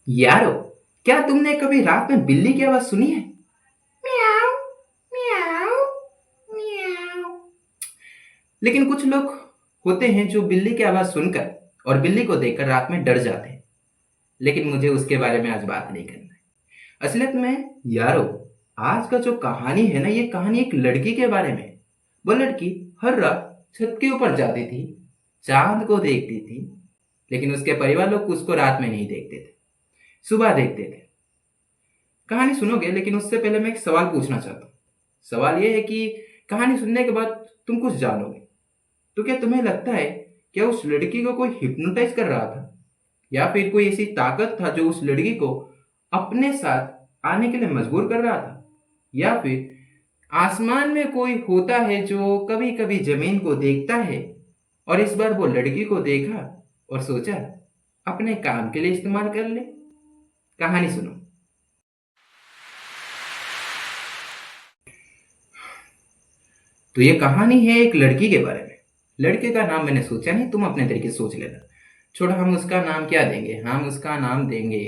यारो, क्या तुमने कभी रात में बिल्ली की आवाज सुनी है? म्याऊ, म्याऊ, म्याऊ। लेकिन कुछ लोग होते हैं जो बिल्ली की आवाज सुनकर और बिल्ली को देखकर रात में डर जाते हैं। लेकिन मुझे उसके बारे में आज बात नहीं करना है। असलियत में यारो, आज का जो कहानी है ना, ये कहानी एक लड़की के बारे में है। वो लड़की हर रात छत के ऊपर जाती थी, चांद को देखती थी। लेकिन उसके परिवार लोग उसको रात में नहीं देखते थे, सुबह देखते थे। कहानी सुनोगे, लेकिन उससे पहले मैं एक सवाल पूछना चाहता हूँ। सवाल ये है कि कहानी सुनने के बाद तुम कुछ जानोगे, तो क्या तुम्हें लगता है क्या उस लड़की को कोई हिप्नोटाइज कर रहा था, या फिर कोई ऐसी ताकत था जो उस लड़की को अपने साथ आने के लिए मजबूर कर रहा था, या फिर आसमान में कोई होता है जो कभी कभी जमीन को देखता है और इस बार वो लड़की को देखा और सोचा अपने काम के लिए इस्तेमाल कर ले। कहानी सुनो। तो ये कहानी है एक लड़की के बारे में। लड़के का नाम मैंने सोचा नहीं, तुम अपने तरीके से सोच लेना। छोड़ो, हम उसका नाम क्या देंगे? हम उसका नाम देंगे,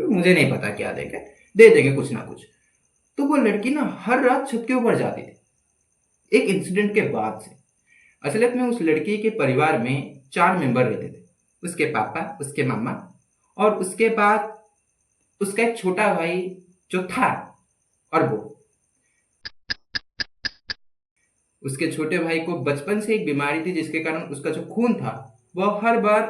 मुझे नहीं पता क्या देंगे, दे देंगे कुछ ना कुछ। तो वो लड़की ना हर रात छत के ऊपर जाती थी एक इंसिडेंट के बाद से। असलियत में उस लड़की के परिवार में 4 मेंबर रहते थे। उसके पापा, उसके मामा और उसके बाद उसका एक छोटा भाई जो था, और वो। उसके छोटे भाई को बचपन से एक बीमारी थी जिसके कारण उसका जो खून था वह हर बार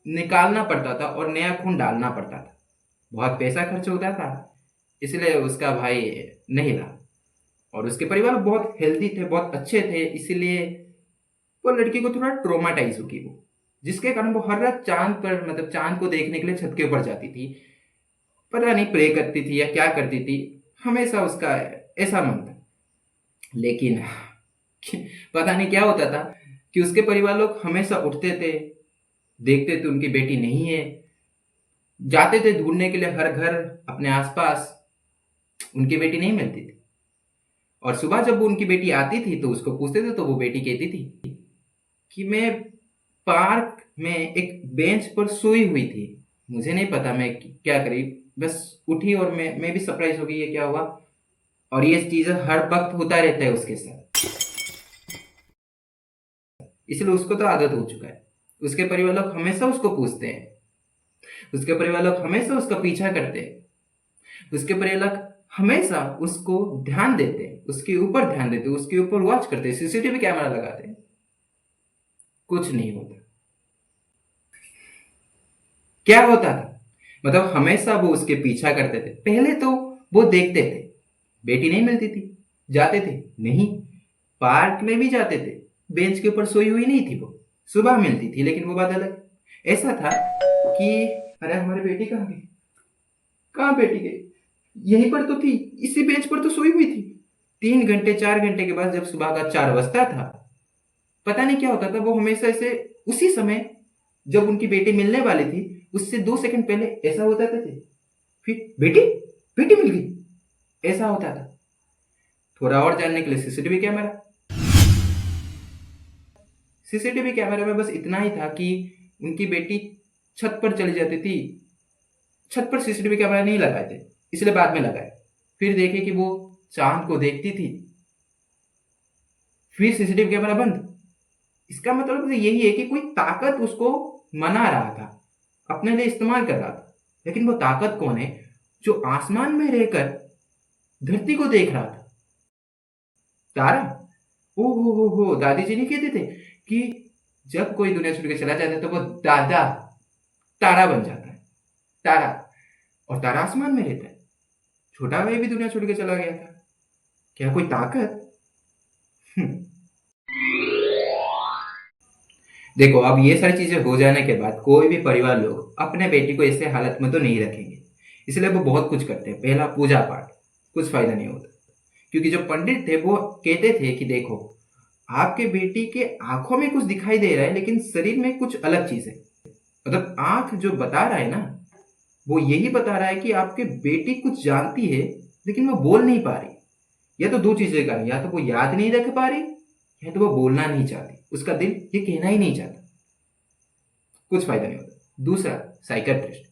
निकालना पड़ता था और नया खून डालना पड़ता था। बहुत पैसा खर्च होता था, इसलिए उसका भाई नहीं रहा। और उसके परिवार बहुत हेल्दी थे, बहुत अच्छे थे, इसलिए वो लड़की को थोड़ा ट्रोमाटाइज होगी वो, जिसके कारण वो हर रात चांद पर, मतलब चांद को देखने के लिए छत के ऊपर जाती थी। पता नहीं प्रे करती थी या क्या करती थी, हमेशा उसका ऐसा मन था। लेकिन पता नहीं क्या होता था कि उसके परिवार लोग हमेशा उठते थे, देखते थे उनकी बेटी नहीं है, जाते थे ढूंढने के लिए हर घर अपने आसपास, उनकी बेटी नहीं मिलती थी। और सुबह जब वो उनकी बेटी आती थी तो उसको पूछते थे, तो वो बेटी कहती थी कि मैं पार्क में एक बेंच पर सोई हुई थी, मुझे नहीं पता मैं क्या करी, बस उठी और मैं भी सरप्राइज हो गई, ये क्या हुआ। और ये चीजें हर वक्त होता रहता है उसके साथ, इसलिए उसको तो आदत हो चुका है। उसके परिवार लोग हमेशा उसको पूछते हैं, उसके परिवार लोग हमेशा उसका पीछा करते हैं, उसके परिवार लोग हमेशा उसको ध्यान देते हैं, उसके ऊपर ध्यान देते हैं, उसके ऊपर वॉच करते हैं, सीसीटीवी कैमरा लगाते हैं। कुछ नहीं होता। क्या होता था, मतलब हमेशा वो उसके पीछा करते थे। पहले तो वो देखते थे, बेटी नहीं मिलती थी, जाते थे, नहीं, पार्क में भी जाते थे, बेंच के ऊपर सोई हुई नहीं थी वो, सुबह मिलती थी, लेकिन वो बात अलग। ऐसा था कि अरे हमारी बेटी कहाँ गई, कहाँ बेटी गई, यहीं पर तो थी, इसी बेंच पर तो सोई हुई थी। 3 घंटे 4 घंटे के बाद जब सुबह का 4 बजता था, पता नहीं क्या होता था, वो हमेशा ऐसे उसी समय जब उनकी बेटी मिलने वाली थी उससे 2 सेकंड पहले ऐसा होता था कि फिर बेटी, बेटी मिल गई, ऐसा होता था। थोड़ा और जानने के लिए सीसीटीवी कैमरा। सीसीटीवी कैमरे में बस इतना ही था कि उनकी बेटी छत पर चली जाती थी। छत पर सीसीटीवी कैमरा नहीं लगाए थे, इसलिए बाद में लगाए। फिर देखे कि वो चांद को देखती थी, फिर सीसीटीवी कैमरा बंद। इसका मतलब तो यही है कि कोई ताकत उसको मना रहा था, अपने लिए इस्तेमाल कर रहा था। लेकिन वो ताकत कौन है जो आसमान में रहकर धरती को देख रहा था? तारा। ओ हो, दादी जी नहीं कहते थे कि जब कोई दुनिया छोड़ के चला जाता है तो वो दादा तारा बन जाता है। तारा। और तारा आसमान में रहता है। छोटा भाई भी दुनिया छोड़ के चला गया था। क्या कोई ताकत? हम्म। देखो, अब ये सारी चीजें हो जाने के बाद कोई भी परिवार लोग अपने बेटी को ऐसे हालत में तो नहीं रखेंगे, इसलिए वो बहुत कुछ करते हैं। पहला, पूजा पाठ। कुछ फायदा नहीं होता, क्योंकि जो पंडित थे वो कहते थे कि देखो, आपके बेटी के आंखों में कुछ दिखाई दे रहा है लेकिन शरीर में कुछ अलग चीज है। मतलब आंख जो बता रहा है ना, वो यही बता रहा है कि आपके बेटी कुछ जानती है लेकिन वो बोल नहीं पा रही। या तो दो चीजें का, या तो वो याद नहीं रख पा रही, या तो वो बोलना नहीं चाहती, उसका दिल ये कहना ही नहीं चाहता। कुछ फायदा नहीं होता। दूसरा, साइकेट्रिस्ट।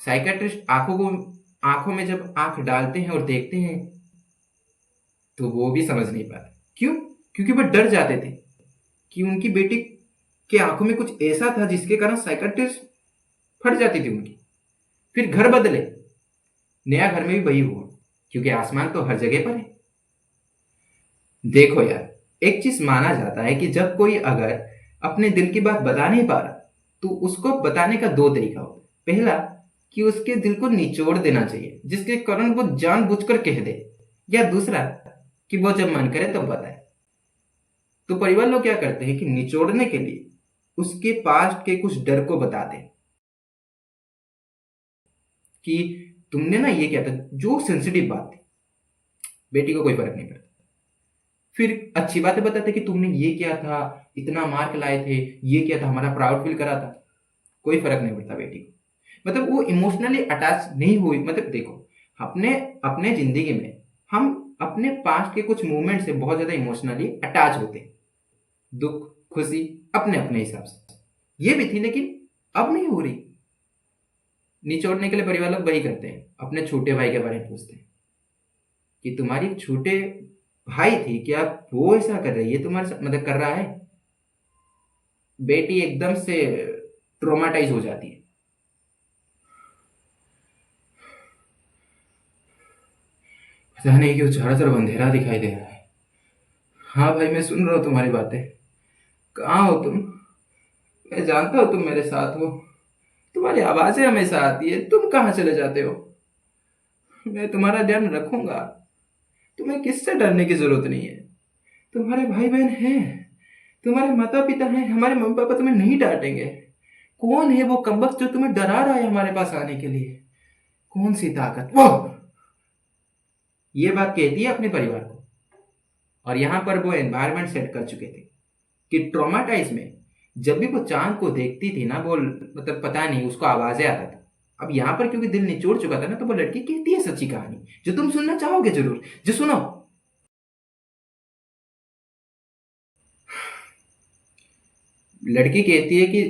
साइकेट्रिस्ट आंखों में जब आंख डालते हैं और देखते हैं तो वो भी समझ नहीं पाते। क्यों? क्योंकि वो डर जाते थे कि उनकी बेटी के आंखों में कुछ ऐसा था जिसके कारण साइकेट्रिस्ट फट जाती थी उनकी। फिर घर बदले, नया घर में भी वही हुआ, क्योंकि आसमान तो हर जगह पर है। देखो यार, एक चीज माना जाता है कि जब कोई अगर अपने दिल की बात बता नहीं पा रहा तो उसको बताने का दो तरीका होता है। पहला, कि उसके दिल को निचोड़ देना चाहिए जिसके कारण वो जानबूझकर कह दे, या दूसरा कि वो जब मन करे तब बताए। तो परिवार लोग क्या करते हैं कि निचोड़ने के लिए उसके पास्ट के कुछ डर को बताते हैं कि तुमने ना ये किया था, जो सेंसिटिव बात थी, बेटी को कोई फर्क नहीं पड़ता। फिर अच्छी बातें बताते कि तुमने ये किया था, इतना मार्क लाए थे, ये किया था, हमारा प्राउड फील करा था, कोई फर्क नहीं पड़ता बेटी को। मतलब वो इमोशनली अटैच नहीं हुई। मतलब देखो, अपने अपने जिंदगी में हम अपने पास्ट के कुछ मूवमेंट से बहुत ज्यादा इमोशनली अटैच होते हैं, दुख खुशी अपने अपने हिसाब से। ये भी थी, लेकिन अब नहीं हो रही। निचोड़ने के लिए परिवार लोग वही करते हैं, अपने छोटे भाई के बारे में पूछते हैं कि तुम्हारी छोटे भाई थी, क्या वो ऐसा कर रही है तुम्हारे साथ, मतलब कर रहा है? बेटी एकदम से ट्रोमाटाइज हो जाती है। पता नहीं क्यों चारों तरफ अंधेरा दिखाई दे रहा है। हाँ भाई, मैं सुन रहा हूँ तुम्हारी बातें। कहाँ हो तुम? मैं जानता हूँ तुम मेरे साथ हो, तुम्हारी आवाजें हमेशा आती है। तुम कहाँ चले जाते हो? मैं तुम्हारा ध्यान रखूंगा, तुम्हें किससे डरने की जरूरत नहीं है। तुम्हारे भाई बहन हैं, तुम्हारे माता पिता हैं, हमारे मम्मी पापा तुम्हें नहीं डांटेंगे। कौन है वो कमबख्त जो तुम्हें डरा रहा है हमारे पास आने के लिए? कौन सी ताकत वो? ये बात कहती है अपने परिवार को। और यहां पर वो एनवायरनमेंट सेट कर चुके थे कि ट्रॉमाटाइज में जब भी वो चांद को देखती थी ना, वो मतलब पता नहीं उसको आवाजें आता था। अब यहाँ पर क्योंकि दिल निचोड़ चुका था ना, तो वो लड़की कहती है सच्ची कहानी जो तुम सुनना चाहोगे जरूर। जो सुनो। लड़की कहती है कि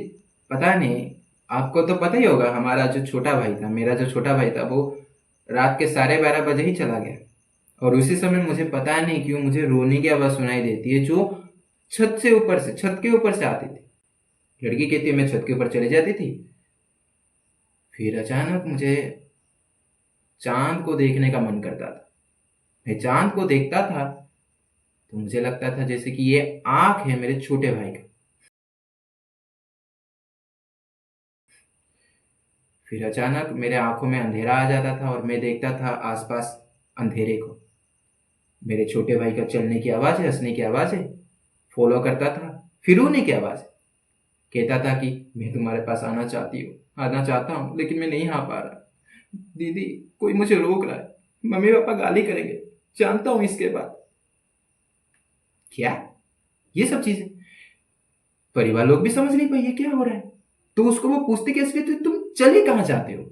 पता नहीं, आपको तो पता ही होगा, हमारा जो छोटा भाई था, मेरा जो छोटा भाई था, वो रात के 12:30 बजे ही चला गया। और उसी समय मुझे पता नहीं क्यों मुझे रोने की आवाज सुनाई देती है, जो छत के ऊपर से आती थी। लड़की कहती है मैं छत के ऊपर चली जाती थी, फिर अचानक मुझे चांद को देखने का मन करता था। मैं चांद को देखता था तो मुझे लगता था जैसे कि ये आंख है मेरे छोटे भाई का। फिर अचानक मेरे आंखों में अंधेरा आ जाता था और मैं देखता था आसपास अंधेरे को। मेरे छोटे भाई का चलने की आवाज है, हंसने की आवाज है, फॉलो करता था। फिर रोने की आवाज, कहता था कि मैं तुम्हारे पास आना चाहता हूँ, लेकिन मैं नहीं आ पा रहा। दीदी, कोई मुझे रोक रहा है, मम्मी पापा गाली करेंगे, जानता हूँ इसके बाद। क्या? ये सब चीजें परिवार लोग भी समझ नहीं पाए ये क्या हो रहा है। तो उसको वो पूछते कैसे तो तुम चले कहाँ जाते हो,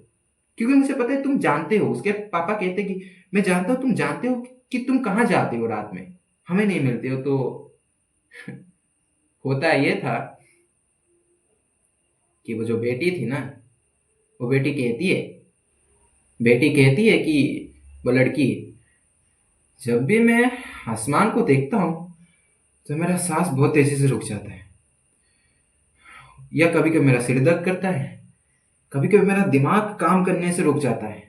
क्योंकि मुझे पता है तुम जानते हो। उसके पापा कहते कि मैं जानता हूँ तुम जानते हो कि तुम कहाँ जाते हो रात में, हमें नहीं मिलते हो। तो होता ये था कि वो जो बेटी थी ना, वो बेटी कहती है कि वो लड़की, जब भी मैं आसमान को देखता हूँ तो मेरा सांस बहुत तेजी से रुक जाता है, या कभी कभी मेरा सिर दर्द करता है, कभी कभी मेरा दिमाग काम करने से रुक जाता है,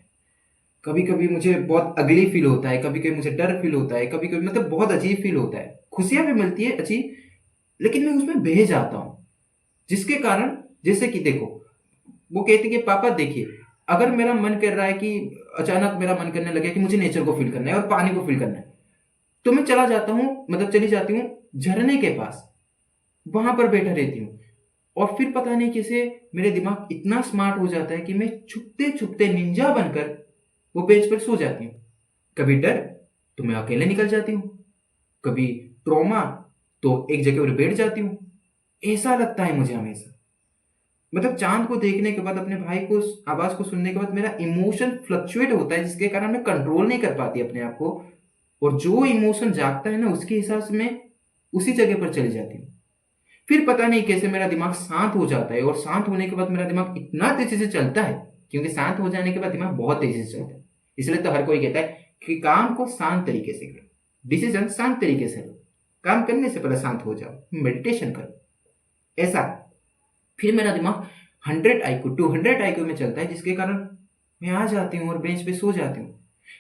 कभी कभी मुझे बहुत अगली फील होता है, कभी कभी मुझे डर फील होता है, कभी कभी मतलब बहुत अजीब फील होता है, खुशियां भी मिलती है अजीब, लेकिन मैं उसमें बह जाता हूँ। जिसके कारण, जैसे कि देखो, वो कहती कि पापा देखिए, अगर मेरा मन कर रहा है कि अचानक मेरा मन करने लगे कि मुझे नेचर को फील करना है और पानी को फील करना है, तो मैं चला जाता हूँ, मतलब चली जाती हूँ झरने के पास, वहां पर बैठा रहती हूँ। और फिर पता नहीं कैसे मेरे दिमाग इतना स्मार्ट हो जाता है कि मैं छुपते छुपते निंजा बनकर वो बेंच पर सो जाती हूँ। कभी डर तो मैं अकेले निकल जाती हूँ, कभी ट्रॉमा तो एक जगह पर बैठ जाती हूँ। ऐसा लगता है मुझे हमेशा। मतलब चांद को देखने के बाद, अपने भाई को आवाज को सुनने के बाद मेरा इमोशन फ्लक्चुएट होता है, जिसके कारण मैं कंट्रोल नहीं कर पाती अपने आप को। और जो इमोशन जागता है ना, उसके हिसाब से मैं उसी जगह पर चली जाती हूँ। फिर पता नहीं कैसे मेरा दिमाग शांत हो जाता है, और शांत होने के बाद मेरा दिमाग इतना तेजी से चलता है, क्योंकि शांत हो जाने के बाद दिमाग बहुत तेजी से चलता है। इसलिए तो हर कोई कहता है कि काम को शांत तरीके से करो, डिसीजन शांत तरीके से लो, काम करने से पहले शांत हो जाओ, मेडिटेशन करो, ऐसा। फिर मेरा दिमाग 100 IQ 200 IQ में चलता है, जिसके कारण मैं आ जाती हूँ और बेंच पे सो जाती हूँ।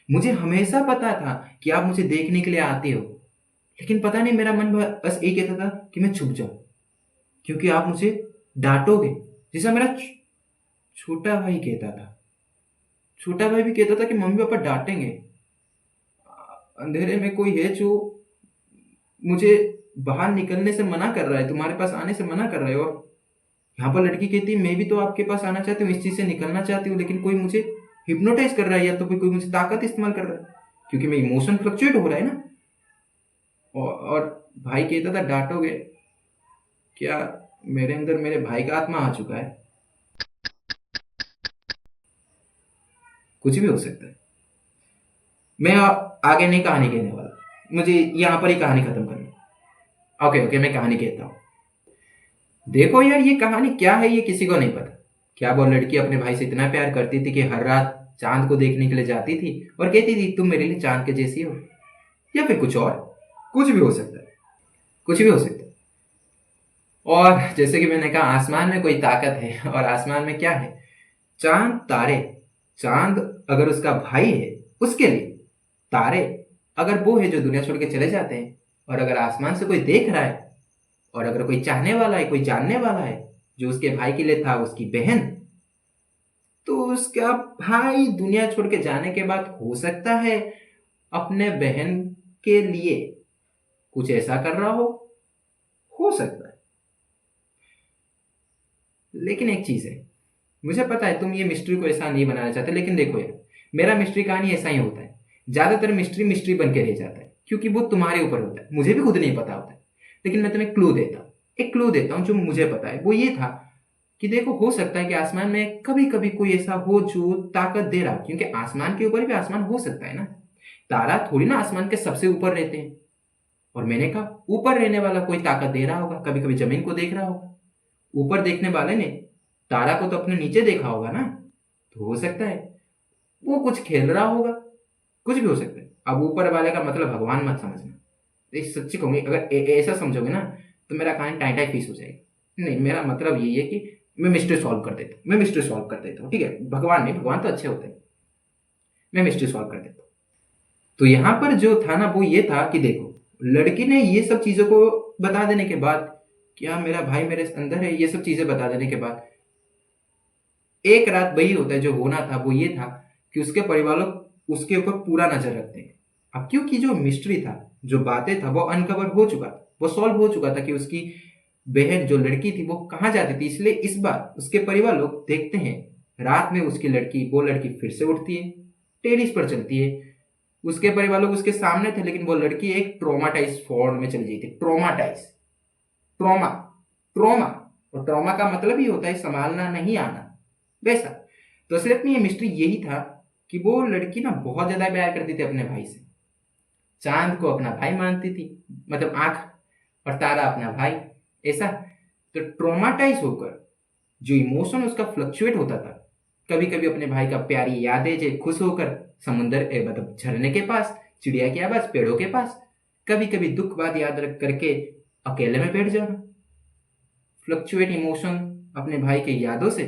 मुझे हमेशा पता था कि आप मुझे देखने के लिए आते हो, लेकिन पता नहीं मेरा मन बस यही कहता था कि मैं छुप जाऊं, क्योंकि आप मुझे डांटोगे। जैसा मेरा छोटा भाई कहता था, छोटा भाई भी कहता था कि मम्मी पापा डांटेंगे, अंधेरे में कोई है जो मुझे बाहर निकलने से मना कर रहा है, तुम्हारे पास आने से मना कर रहा है। और यहाँ पर लड़की कहती है मैं भी तो आपके पास आना चाहती हूँ, इस चीज से निकलना चाहती हूँ, लेकिन कोई मुझे हिप्नोटाइज कर रहा है, या तो कोई कोई मुझे ताकत इस्तेमाल कर रहा है, क्योंकि मैं इमोशन फ्लक्चुएट हो रहा है ना। और भाई कहता था डांटोगे क्या? मेरे अंदर मेरे भाई का आत्मा आ चुका है, कुछ भी हो सकता है। मैं आगे नहीं कहानी कहने वाला, मुझे यहाँ पर ही कहानी खत्म करनी। ओके ओके, मैं कहानी कहता हूँ। देखो यार, ये कहानी क्या है ये किसी को नहीं पता। क्या वो लड़की अपने भाई से इतना प्यार करती थी कि हर रात चांद को देखने के लिए जाती थी और कहती थी तुम मेरे लिए चांद के जैसी हो, या फिर कुछ और, कुछ भी हो सकता है, कुछ भी हो सकता है। और जैसे कि मैंने कहा, आसमान में कोई ताकत है, और आसमान में क्या है? चांद, तारे। चांद अगर उसका भाई है उसके लिए, तारे अगर वो है जो दुनिया छोड़ के चले जाते हैं, और अगर आसमान से कोई देख रहा है, और अगर कोई चाहने वाला है, कोई जानने वाला है जो उसके भाई के लिए था, उसकी बहन, तो उसका भाई दुनिया छोड़ के जाने के बाद हो सकता है अपने बहन के लिए कुछ ऐसा कर रहा हो सकता है। लेकिन एक चीज है, मुझे पता है तुम ये मिस्ट्री को ऐसा नहीं बनाना चाहते, लेकिन देखो यार, मेरा मिस्ट्री कहानी ऐसा ही होता है। ज्यादातर मिस्ट्री मिस्ट्री बन के रह जाता है, क्योंकि वो तुम्हारे ऊपर होता है, मुझे भी खुद नहीं पता होता है। लेकिन मैं तुम्हें क्लू देता हूँ, एक क्लू देता हूँ जो मुझे पता है। वो ये था कि देखो, हो सकता है कि आसमान में कभी कभी कोई ऐसा हो जो ताकत दे रहा हो, क्योंकि आसमान के ऊपर भी आसमान हो सकता है ना। तारा थोड़ी ना आसमान के सबसे ऊपर रहते हैं। और मैंने कहा ऊपर रहने वाला कोई ताकत दे रहा होगा, कभी कभी जमीन को देख रहा होगा। ऊपर देखने वाले ने तारा को तो अपने नीचे देखा होगा ना, तो हो सकता है वो कुछ खेल रहा होगा, कुछ भी हो सकता है। अब ऊपर वाले का मतलब भगवान मत समझना, ये सच्ची कहूंगी, अगर ऐसा समझोगे ना तो मेरा कहानी टाई टाई फीस हो जाएगी। नहीं, मेरा मतलब यही है कि मैं मिस्ट्री सॉल्व कर देता हूँ, मैं मिस्ट्री सॉल्व कर देता हूँ, ठीक है? भगवान नहीं, भगवान तो अच्छे होते हैं, मैं मिस्ट्री सॉल्व कर देता हूँ। तो यहाँ पर जो था ना वो ये था कि देखो, लड़की ने ये सब चीजों को बता देने के बाद, क्या मेरा भाई मेरे अंदर है, ये सब चीजें बता देने के बाद, एक रात वही होता है जो होना था। वो ये था कि उसके परिवार लोग उसके ऊपर पूरा नजर रखते हैं। अब क्योंकि जो मिस्ट्री था, जो बातें था, वो अनकवर हो चुका था, वो सॉल्व हो चुका था कि उसकी बहन जो लड़की थी वो कहाँ जाती थी। इसलिए इस बार उसके परिवार लोग देखते हैं रात में उसकी लड़की, वो लड़की फिर से उठती है, टेरिस पर चलती है। उसके परिवार लोग उसके सामने थे, लेकिन वो लड़की एक ट्रोमाटाइज फॉर्म में चली गई थी। ट्रोमाटाइज, ट्रोमा, ट्रोमा, और ट्रोमा का मतलब ही होता है संभालना नहीं आना, वैसा। तो असलियत में ये मिस्ट्री यही था कि वो लड़की ना बहुत ज्यादा प्यार करती थी अपने भाई से। चांद को अपना भाई मानती थी, मतलब आंख, और तारा अपना भाई, ऐसा। तो ट्रोमाटाइज होकर जो इमोशन उसका फ्लक्चुएट होता था, कभी कभी अपने भाई का प्यारी यादें, जो खुश होकर समुंदर मतलब झरने के पास, चिड़िया की आवाज, पेड़ों के पास, कभी कभी दुख बात याद रख करके अकेले में बैठ जाना, फ्लक्चुएट इमोशन अपने भाई के यादों से,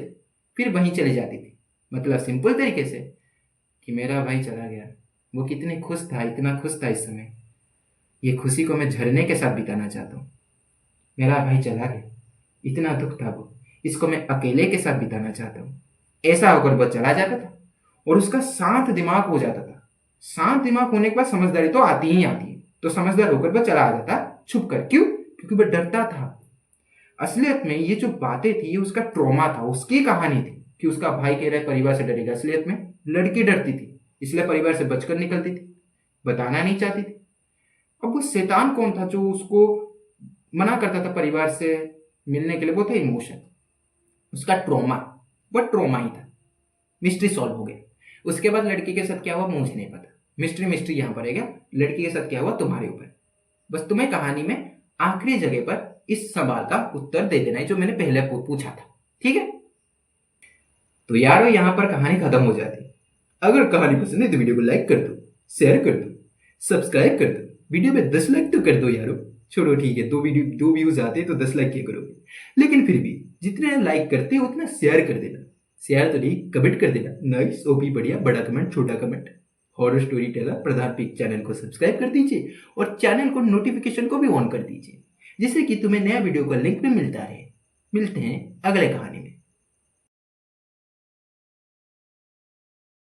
फिर वहीं चली जाती थी। मतलब सिंपल तरीके से कि मेरा भाई चला गया, वो कितने खुश था, इतना खुश था इस समय, ये खुशी को मैं झरने के साथ बिताना चाहता हूँ। मेरा भाई चला गया, इतना दुख था वो, इसको मैं अकेले के साथ बिताना चाहता हूँ। ऐसा होकर वो चला जाता था, और उसका शांत दिमाग हो जाता था। शांत दिमाग होने के बाद समझदारी तो आती ही आती है, तो समझदार होकर वह चला आ जाता छुप कर। क्यों? क्योंकि वह डरता था। असलियत में ये जो बातें थी, ये उसका ट्रॉमा था, उसकी कहानी थी कि उसका भाई कह रहा है परिवार से डरेगा। असलियत में लड़की डरती थी, इसलिए परिवार से बचकर निकलती थी, बताना नहीं चाहती थी। अब वो शैतान कौन था जो उसको मना करता था परिवार से मिलने के लिए? वो था इमोशन, उसका ट्रॉमा, वो ट्रॉमा ही था। मिस्ट्री सॉल्व हो गया। उसके बाद लड़की के साथ क्या हुआ मुझे नहीं पता, मिस्ट्री मिस्ट्री यहां पर है क्या, लड़की के साथ क्या हुआ तुम्हारे ऊपर। बस तुम्हें कहानी में आखिरी जगह पर इस सवाल का उत्तर दे देना है जो मैंने पहले पूछा था। ठीक है, तो यारो यहाँ पर कहानी खत्म हो जाती है। अगर कहानी पसंद है तो वीडियो को लाइक कर दो, शेयर कर दो, सब्सक्राइब कर दो, वीडियो में 10 लाइक तो कर दो यारो। छोड़ो ठीक है, दो व्यूज आते तो 10 लाइक क्या करोगे, लेकिन फिर भी जितने लाइक करते हो उतना शेयर कर देना। शेयर तो नहीं, कमेंट कर देना, नाइस, ओपी, बढ़िया, बड़ा कमेंट, छोटा कमेंट। हॉरर स्टोरी टेलर प्रधान पिक चैनल को सब्सक्राइब कर दीजिए और चैनल को नोटिफिकेशन को भी ऑन कर दीजिए, जिससे कि तुम्हें नया वीडियो का लिंक भी मिलता रहे। मिलते हैं अगले कहानी में।